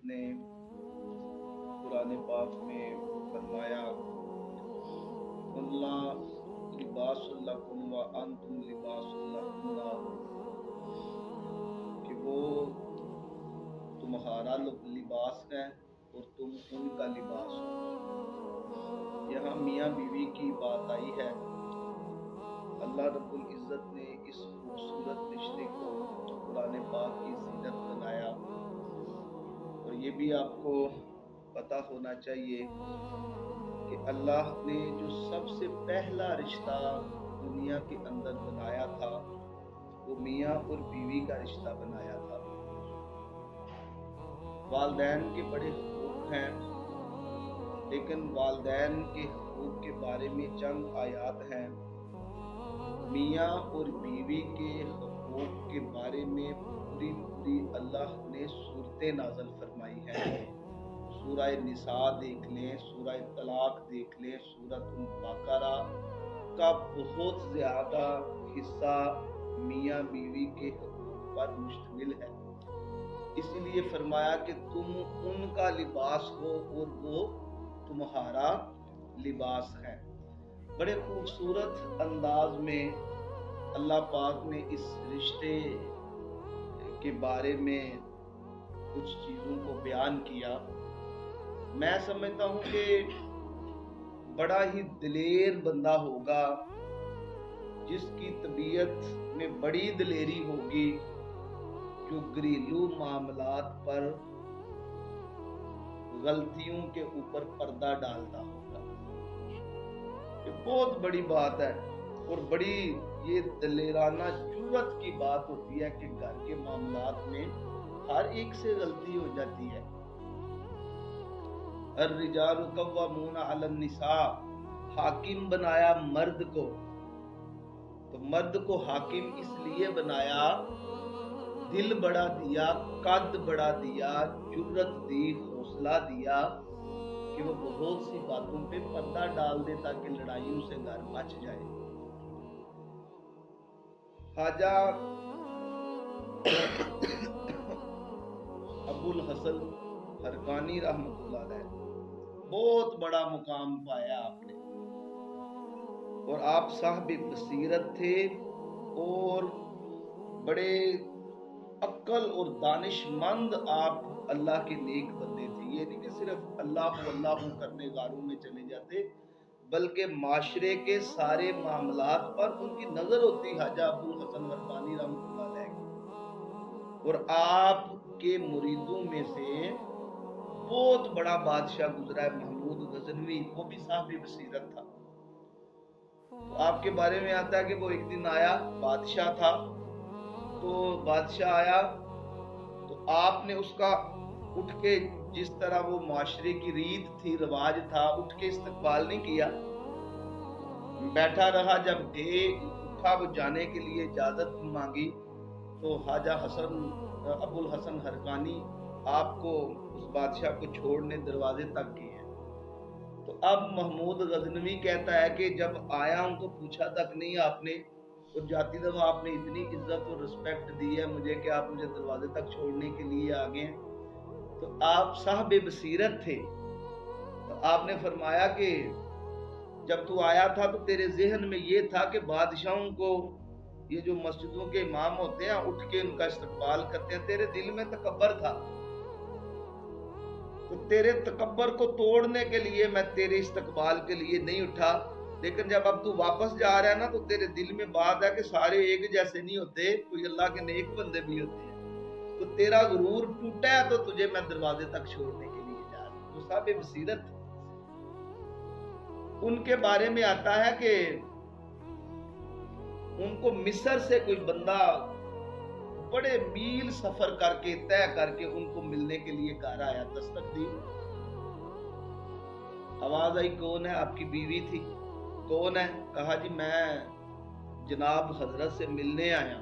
نے قرآن پاک میں فرمایا اللہ لباس لکم و انتم لباس لہن، کہ وہ تمہارا لباس ہے اور تم ان کا لباس ہو۔ یہاں میاں بیوی کی بات آئی ہے۔ اللہ رب العزت نے اس خوبصورت رشتے کو قرآن پاک کی زینت بنایا، اور یہ بھی آپ کو پتہ ہونا چاہیے کہ اللہ نے جو سب سے پہلا رشتہ دنیا کے اندر بنایا تھا وہ میاں اور بیوی کا رشتہ بنایا تھا۔ والدین کے بڑے حقوق ہیں، لیکن والدین کے حقوق کے بارے میں چند آیات ہیں۔ میاں اور بیوی کے حقوق کے بارے میں پوری اللہ نے صورتیں نازل فرمائی ہیں۔ سورہ نساء دیکھ لیں، سورہ طلاق دیکھ لیں، سورۃ البقرہ کا بہت زیادہ حصہ میاں بیوی کے حقوق پر مشتمل ہے۔ اسی لیے فرمایا کہ تم ان کا لباس ہو اور وہ تمہارا لباس ہے۔ بڑے خوبصورت انداز میں اللہ پاک نے اس رشتے کے بارے میں کچھ چیزوں کو بیان کیا۔ میں سمجھتا ہوں کہ بڑا ہی دلیر بندہ ہوگا جس کی طبیعت میں بڑی دلیری ہوگی جو گھریلو معاملات پر غلطیوں کے اوپر پردہ ڈالتا ہوگا۔ یہ بہت بڑی بات ہے اور بڑی یہ دلیرانہ جرأت کی بات ہوتی ہے کہ گھر کے معاملات میں ہر ایک سے غلطی ہو جاتی ہے۔ الرجال قوامون علی النساء، حاکم بنایا مرد کو، تو مرد کو حاکم اس لیے بنایا، دل بڑا دیا، قد بڑا دیا، جرأت دی، حوصلہ دیا کہ وہ بہت سی باتوں پہ پردہ ڈال دے تاکہ لڑائیوں سے گھر بچ جائے۔ خواجہ ابو الحسن حرقانی رحمۃ اللہ علیہ بہت بڑا مقام پایا آپ نے، اور آپ صاحب بصیرت تھے اور بڑے عقل اور دانش مند آپ اللہ کے نیک بندے تھے۔ یہ نہیں کہ صرف اللہ کرنے غاروں میں چلے جاتے، بلکہ معاشرے کے سارے معاملات پر ان کی نظر ہوتی خواجہ ابو الحسن حرقانی رحمۃ اللہ علیہ کی۔ اور آپ کے مریدوں میں سے بہت بڑا بادشاہ گزرا ہے محمود غزنوی، وہ بھی صاحب بصیرت تھا۔ تو آپ کے بارے میں آتا ہے کہ وہ ایک دن آیا، بادشاہ تھا، تو بادشاہ آیا تو آپ نے اس کا اٹھ کے، جس طرح وہ معاشرے کی ریت تھی، رواج تھا، اٹھ کے استقبال نہیں کیا، بیٹھا رہا۔ جب اٹھا وہ جانے کے لیے اجازت مانگی تو خواجہ ابو الحسن حرقانی آپ کو، اس بادشاہ کو چھوڑنے دروازے تک گئے ہیں۔ تو اب محمود غزنوی کہتا ہے کہ جب آیا ہوں تو پوچھا تک نہیں آپ نے، اور جاتی دفعہ آپ نے اتنی عزت اور رسپیکٹ دی ہے مجھے کہ آپ مجھے دروازے تک چھوڑنے کے لیے آ گئے ہیں۔ تو آپ صاحب بصیرت تھے، تو آپ نے فرمایا کہ جب تو آیا تھا تو تیرے ذہن میں یہ تھا کہ بادشاہوں کو، یہ جو مسجدوں کے امام ہوتے ہیں اٹھ کے ان کا استقبال کرتے ہیں، تیرے دل میں تکبر تھا، تو تیرے تکبر کو توڑنے کے لیے میں تیرے استقبال کے لیے نہیں اٹھا۔ لیکن جب اب تو واپس جا رہا ہے نا، تو تیرے دل میں بات ہے کہ سارے ایک جیسے نہیں ہوتے، کوئی اللہ کے نیک بندے بھی ہوتے ہیں، تو تیرا غرور ٹوٹا ہے تو تجھے میں دروازے تک چھوڑنے کے لیے جا رہا ہوں۔ وہ صاحب بصیرت ان کے بارے میں آتا ہے کہ ان کو مصر سے کوئی بندہ بڑے میل سفر کر کے، طے کر کے ان کو ملنے کے لیے گھر آیا، دستک دی، آواز آئی کون ہے؟ آپ کی بیوی تھی۔ کون ہے؟ کہا جی میں جناب حضرت سے ملنے آیا۔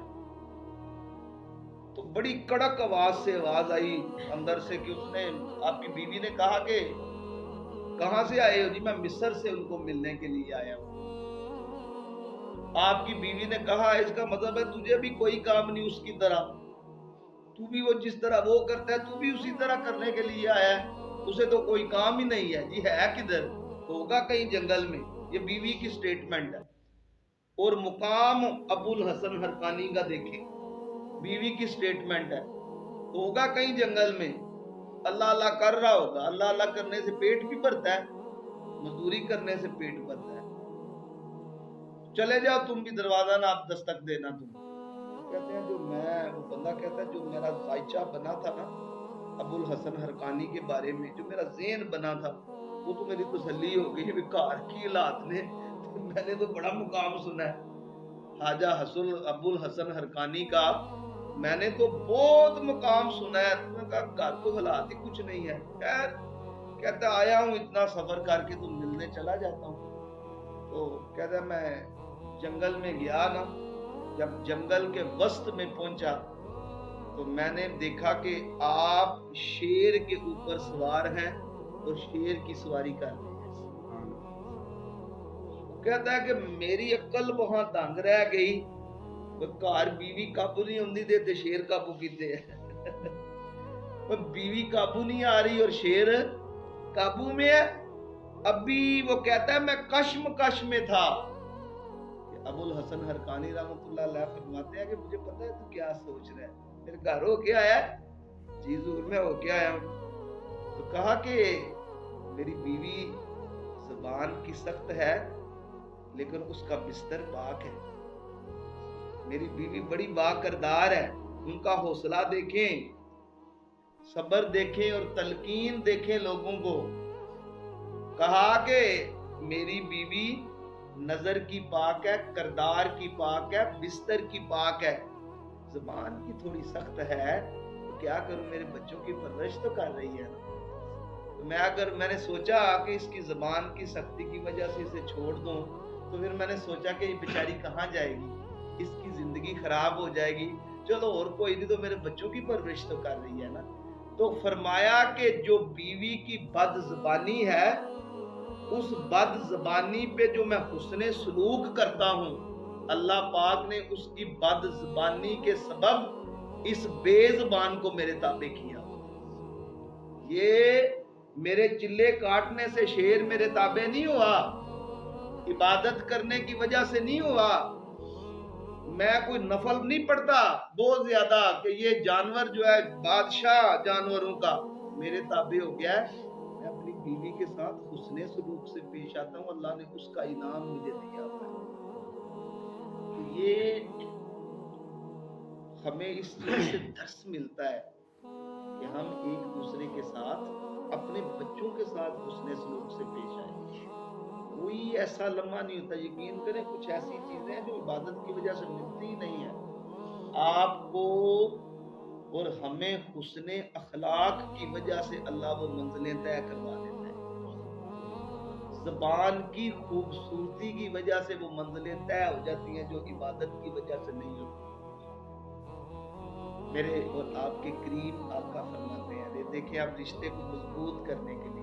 تو بڑی کڑک آواز سے آواز آئی اندر سے کہ اس نے، آپ کی بیوی نے کہا کہ کہاں سے آئے ہو؟ جی میں مصر سے ان کو ملنے کے لیے آیا ہوں۔ آپ کی بیوی نے کہا اس کا مطلب ہے تجھے بھی کوئی کام نہیں اس کی طرح، तू भी वो जिस तरह वो करता है तू भी उसी तरह करने के लिए आया है, उसे तो कोई काम ही नहीं है। जी है किधर? होगा कहीं जंगल में। ये बीवी की स्टेटमेंट है। और मुकाम अबुल हसन हरकानी का देखें, बीवी की स्टेटमेंट है, होगा कहीं जंगल में, अल्लाह अल्लाह कर रहा होगा। अल्लाह अल्लाह करने से पेट भी भरता है, मजदूरी करने से पेट भरता है। चले जाओ तुम भी, दरवाजा ना आप दस्तक देना। तुम कहते हैं जो मैं, वो बंदा कहता है जो मेरा जायचा बना था ना अबुल हसन हरकानी के बारे में, जो मेरा ज़हन बना था, वो तो मेरी तसल्ली हो गई। बेकार की हालात ने तो मैंने तो बड़ा मुकाम सुना है हाजा अबुल हसन हरकानी का, मैंने तो बहुत मुकाम सुना है। तुमने कहा घर तो हालात ही कुछ नहीं है। खैर कहता आया हूँ इतना सफर करके, तुम मिलने चला जाता हूँ। तो कहता मैं जंगल में गया ना, जब जंगल के वस्त में पहुंचा तो मैंने देखा कि आप शेर के ऊपर सवार हैं और शेर की सवारी कर रहे हैं। कहता है कि मेरी अक्ल वहां दंग रह गई, घर बीवी काबू नहीं होती ते शेर काबू कीते बीवी काबू नहीं आ रही और शेर काबू में है। अभी वो कहता है मैं कश्म में था। अबुल हसन हरकानी रहमतुल्लाह अलैह फरमाते हैं कि मुझे पता है तू क्या सोच रहा है, मेरे घर हो क्या आया? जी ज़रूर मैं हो क्या आया हूं। तो कहा कि मेरी बीवी ज़बान की सख्त है लेकिन उसका बिस्तर पाक है। मेरी बीवी बड़ी बाकरदार है, उनका हौसला देखें, सब्र देखें और तलकीन देखें लोगों को। कहा कि मेरी बीवी नजर की पाक है, करदार की पाक है, बिस्तर की पाक है, ज़बान की थोड़ी सख्त है, तो क्या करूं, मेरे बच्चों की परवरिश तो कर रही है। तो मैंने सोचा कि इसकी ज़बान की सख्ती की वजह से इसे छोड़ दूं, तो फिर मैंने सोचा कि ये बेचारी कहाँ जाएगी, इसकी जिंदगी खराब हो जाएगी, चलो और कोई नहीं, तो मेरे बच्चों की परवरिश तो कर रही है ना। तो फरमाया कि जो बीवी की बदज़बानी है, उस बदज़बानी पे जो मैं हुस्ने सलूक करता हूं, अल्लाह पाक ने उसकी बदज़बानी के सबब इस बेज़बान को मेरे ताबे किया। ये मेरे चिल्ले काटने से शेर मेरे ताबे नहीं हुआ, इबादत करने की वजह से नहीं हुआ। मैं कोई नफल नहीं पढ़ता बहुत ज्यादा कि ये जानवर जो है बादशाह जानवरों का मेरे ताबे हो गया है। मैं अपनी बीवी के साथ हुस्ने सलूक से पेश आता हूँ, अल्लाह ने उसका इनाम मुझे दिया है। तो ये हमें इस चीज से दर्स मिलता है कि हम एक दूसरे के साथ, अपने बच्चों के साथ हुस्ने सलूक से पेश आए। कोई ऐसा लम्हा नहीं होता, यकीन करें कुछ ऐसी चीजें हैं जो इबादत की वजह से मिलती ही नहीं है। आपको और हमें हुस्ने अखलाक की वजह से अल्लाह वो मंजिलें तय करवा देता है। ज़बान की खूबसूरती की वजह से वो मंजिलें तय हो जाती हैं जो इबादत की वजह से नहीं होती। मेरे और आपके करीम आका फरमाते हैं, देखिए आप रिश्ते को मजबूत करने के लिए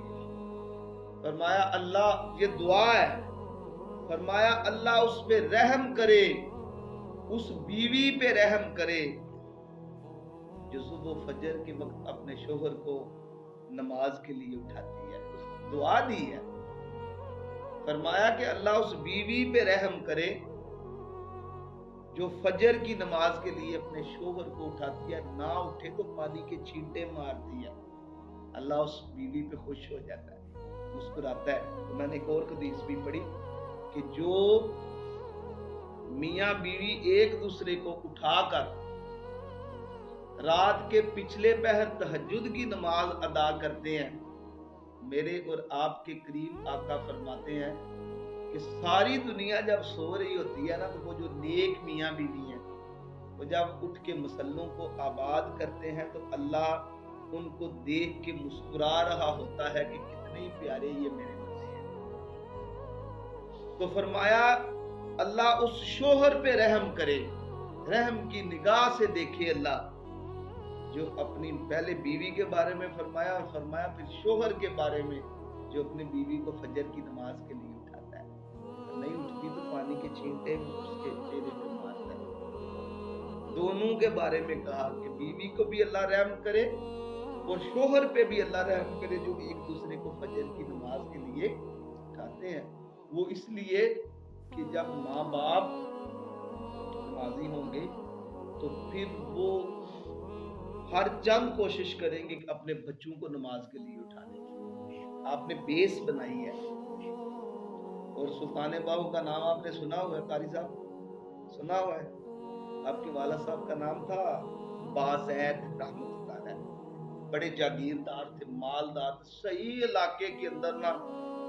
फरमाया अल्लाह, ये दुआ है, फरमाया अल्लाह उस पे रहम करे, उस बीवी पे रहम करे जो सुबह फजर के वक्त अपने शोहर को नमाज के लिए उठाती है। दुआ दी है, फरमाया कि अल्लाह उस बीवी पे रहम करे जो फजर की नमाज के लिए अपने शोहर को उठाती है, ना उठे तो पानी के छींटे मारती है। अल्लाह उस बीवी पे खुश हो जाता है, मुस्कुराता है। तो मैंने एक और हदीस भी पढ़ी कि जो मियाँ बीवी एक दूसरे को उठाकर रात के पिछले पहर तहज्जुद की नमाज अदा करते हैं, मेरे और आपके करीम आका फरमाते हैं कि सारी दुनिया जब सो रही होती है ना, तो वो जो नेक मियाँ बीवी हैं, वो जब उठ के मुसल्लों को आबाद करते हैं तो अल्लाह उनको देख के मुस्कुरा रहा होता है कि कितने प्यारे ये मेरे बंदे हैं। तो फरमाया अल्लाह उस शोहर पे रहम करे, रहम की निगाह से देखे अल्लाह, जो अपनी पहले बीवी के बारे में फरमाया और फरमाया फिर शोहर के बारे में जो अपनी बीवी को फजर की नमाज के लिए उठाता है, नहीं उठती तो पानी के छींटे उसके चेहरे पे मारता है। दोनों के बारे में कहा कि बीवी को भी अल्लाह रहम करे और शोहर पे भी अल्लाह रहम करे जो एक दूसरे को फजर की नमाज के लिए उठाते हैं। वो इसलिए कि जब माँ बाप नमाजी होंगे तो फिर वो हर चंद कोशिश करेंगे कि अपने बच्चों को नमाज के लिए उठाने की। आपने बेस बनाई है। और सुल्तान बाहू का नाम आपने सुना हुआ है, कारी साहब सुना हुआ है। आपके वाला साहब का नाम था बाज़ैद रहमतुल्लाह अलैह। बड़े जागीरदार थे, मालदार, सही इलाके के अंदर ना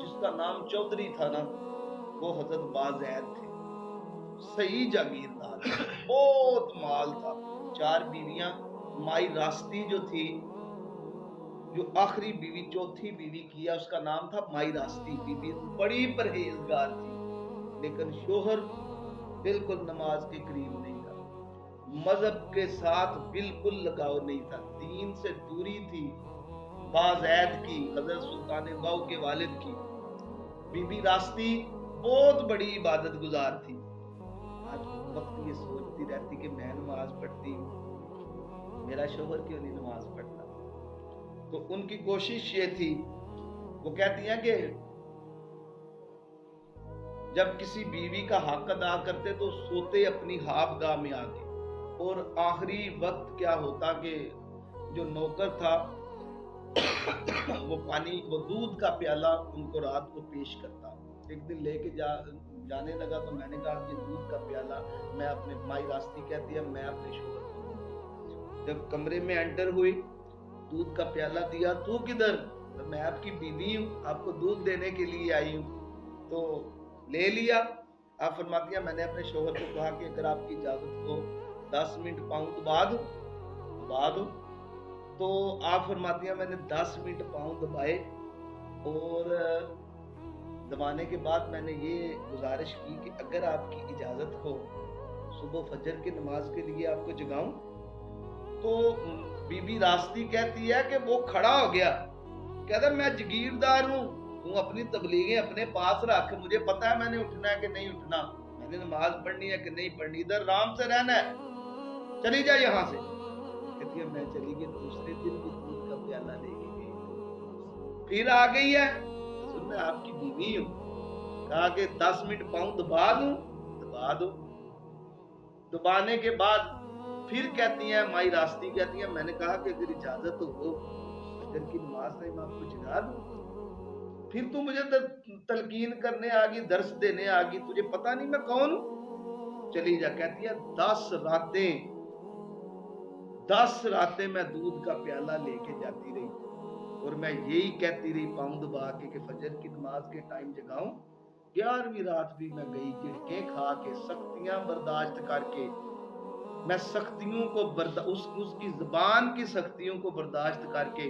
जिसका नाम चौधरी था ना, वो हजरत बाज़ैद थे। सही जागीरदार, बहुत माल था, 4 बीवियां। माई रास्ती जो थी, जो आखिरी बीवी, चौथी बीवी किया, उसका नाम था माई रास्ती बीवी। बड़ी परहेजगार थी, लेकिन शोहर बिल्कुल नमाज के करीब नहीं था, मजहब के साथ बिल्कुल लगाव नहीं था, दीन से दूरी थी। बाज़ैद की, हजरत सुल्तान बाहू के वालिद की बीबी रास्ती बहुत बड़ी इबादत गुजार थी। आज वक्त ये सोचती रहती कि मैं नमाज पढ़ती हूँ, मेरा शोहर क्यों नहीं नमाज पढ़ता। तो उनकी कोशिश ये थी, वो कहती हैं कि जब किसी बीवी का हक अदा करते तो सोते अपनी हाबगाह में आके, और आखिरी वक्त क्या होता कि जो नौकर था वो दूध का प्याला उनको रात को पेश करता। एक दिन लेके जाने लगा तो मैंने कहा कि दूध का प्याला मैं अपने, माई रास्ती कहती है, मैं अपने शोहर को। जब कमरे में एंटर हुई, दूध का प्याला दिया, तू किधर? तो मैं आपकी बीवी हूँ, आपको दूध देने के लिए आई हूँ। तो ले लिया। आप फरमाती हैं मैंने अपने शोहर को कहा कि अगर आपकी इजाजत हो 10 मिनट पाऊं तो दबा दो। तो आप फरमाती हैं मैंने 10 मिनट पाऊं दबाए, और दबाने के बाद मैंने ये गुजारिश की कि अगर आपकी इजाजत हो सुबह फजर की नमाज के लिए आपको जगाऊं। तो बीबी रास्ती कहती है कि वो खड़ा हो गया, कहता मैं जागीरदार हूँ, तू अपनी तबलीगें अपने पास रख, मुझे पता है मैंने उठना है कि नहीं उठना, मैंने नमाज पढ़नी है कि नहीं पढ़नी, इधर आराम से रहना है, चली जा यहाँ से। कहती है मैं चली गई। दूसरे दिन भी दूध का प्याला लेके गई, फिर आ गई है, सुन मैं आपकी बीवी हूँ, कहा कि 10 मिनट पाऊं दबा दो। दबाने के बाद फिर कहती है माई रास्ती कहती है मैंने कहा कि अगर इजाजत हो फजर की नमाज में मैं आपको जगा दूं। फिर तू मुझे तलकीन करने आ गई, दर्स देने आ गई, तुझे पता नहीं मैं कौन हूं, चली जा। कहती है 10 रातें मैं दूध का प्याला लेके जाती रही, और मैं यही कहती रही पाऊं दबा के कि फजर की नमाज के टाइम जगाऊं। 11वीं रात भी मैं गई, गिड़के खा के, सख्तियां बर्दाश्त करके, मैं सख्तियों को उसकी जुबान की सख्तियों को बर्दाश्त करके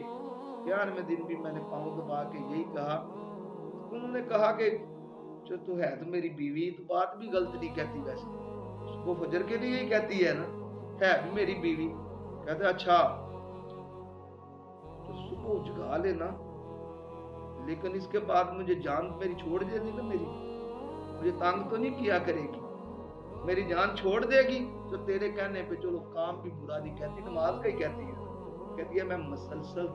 11वें दिन भी मैंने पांव दबा के यही कहा। उन्होंने कहा कि जो तू है तो मेरी बीवी, तो बात भी गलत नहीं कहती, वैसे उसको फजर के लिए ही कहती है ना, है भी मेरी बीवी। कहते अच्छा तो सुबह जगा लेना, लेकिन इसके बाद मुझे जान मेरी छोड़ देगी ना, मुझे तंग तो नहीं किया करेगी, मेरी जान छोड़ देगी तो तेरे कहने पे चलो काम भी बुरा नहीं कहती, नमाज का ही कहती है। कहती है मैं मसलसल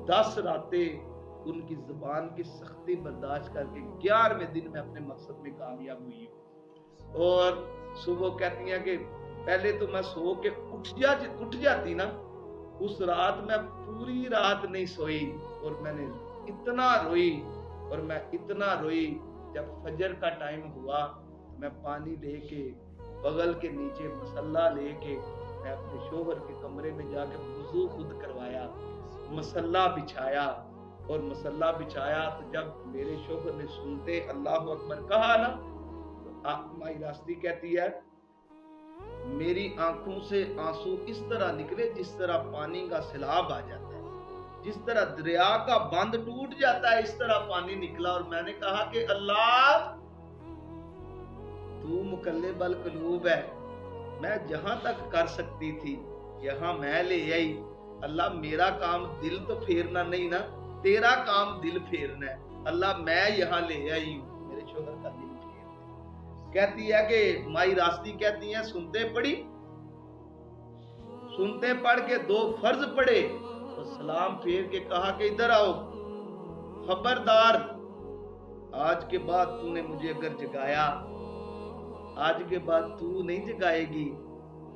10 रातें उनकी जुबान की सख्ती बर्दाश्त करके 11वें दिन में अपने मकसद में कामयाब हुई हूँ। और सुबह कहती है कि पहले तो मैं सो के उठ जाती ना, उस रात मैं पूरी रात नहीं सोई, और मैंने इतना रोई जब फजर का टाइम हुआ, मैं पानी लेके बगल के नीचे मसल्ला लेके मैं अपने शोहर के कमरे में जाके वुजू खुद करवाया, मसल्ला बिछाया, और मसल्ला बिछाया तो जब मेरे शोहर ने सुनते अल्लाह अकबर कहा ना, तो माई रास्ती कहती है मेरी आंखों से आंसू इस तरह निकले जिस तरह पानी का सैलाब आ जाता है, जिस तरह दरिया का बंद टूट जाता है, इस तरह पानी निकला। और मैंने कहा कि अल्लाह तू मुकल्लिबल कुलूब है, मैं जहां तक कर सकती थी यहां मैं ले आई, अल्लाह मेरा काम दिल तो फेरना नहीं ना, तेरा काम दिल फेरना है, अल्लाह मैं यहाँ ले आई हूँ, मेरे शोहर का दिल फेर। कहती है कि माई रास्ती कहती है सुनते पढ़ के 2 फर्ज पढ़े तो सलाम फेर के कहा कि इधर आओ, खबरदार आज के बाद तूने मुझे अगर जगाया, आज के बाद तू नहीं जगाएगी,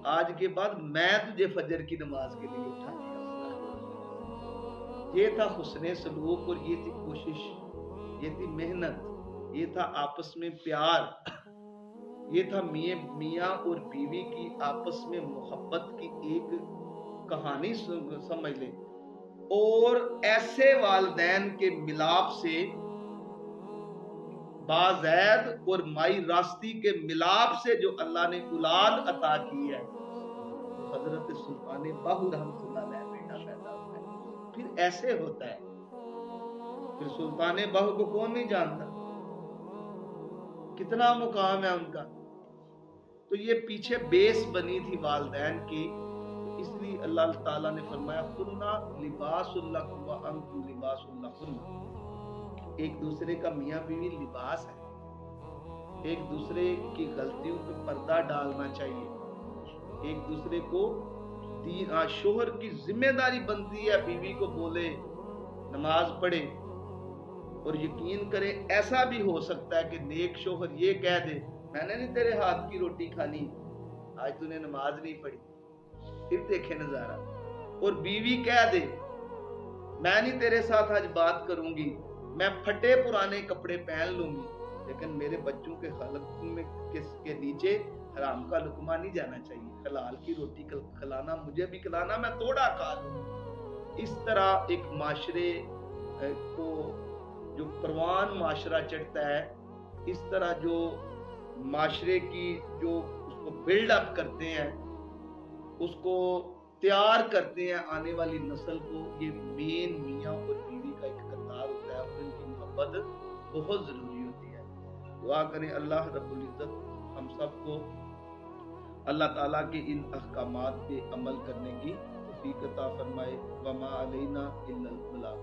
आज के बाद मैं तुझे फजर की नमाज के लिए उठाऊंगा। ये था हुस्ने सलूक और ये थी कोशिश, ये थी मेहनत, ये था आपस में प्यार, ये था मियाँ और बीवी की आपस में मोहब्बत की एक कहानी समझ ले। और ऐसे वालिदैन के मिलाप से, बाज़ैद और माई रास्ती के मिलाप से जो अल्लाह ने औलाद अता की है, हजरत सुल्तान बाहू रहमतुल्लाह अलैह बेटा पैदा हुआ है। फिर ऐसे होता है, फिर सुल्तान बाहू को कौन नहीं जानता, कितना मुकाम है उनका। तो ये पीछे बेस बनी थी वालिदैन की, इसलिए अल्लाह ताला ने फरमाया कुन्ना लिबासुल लकुम व अंतुम लिबासुल लहुन्ना। एक दूसरे का मियाँ बीवी लिबास है, एक दूसरे की गलतियों पे पर्दा डालना चाहिए, एक दूसरे को शोहर की जिम्मेदारी बनती है बीवी को बोले नमाज पढ़े। और यकीन करें ऐसा भी हो सकता है कि नेक शोहर ये कह दे मैंने नहीं तेरे हाथ की रोटी खानी, आज तूने नमाज नहीं पढ़ी, फिर देखे नजारा। और बीवी कह दे मैं नहीं तेरे साथ आज बात करूंगी, मैं फटे पुराने कपड़े पहन लूंगी, लेकिन मेरे बच्चों के हलक में के नीचे हराम का लुकमा नहीं जाना चाहिए, हलाल की रोटी खिलाना, मुझे भी खिलाना, मैं थोड़ा खा लूंगी। इस तरह एक माशरे को जो परवान माशरा चढ़ता है, इस तरह जो माशरे की जो उसको बिल्ड अप करते हैं, उसको तैयार करते हैं आने वाली नस्ल को, ये मेन मियाँ और बीवी का एक किरदार होता है और इनकी मोहब्बत बहुत जरूरी होती है। दुआ करें अल्लाह रब्बुल इज्जत हम सबको अल्लाह ताला के इन अहकामात पे अमल करने की तौफीक अता फरमाए। वमा अलैना इल्लल बलाग।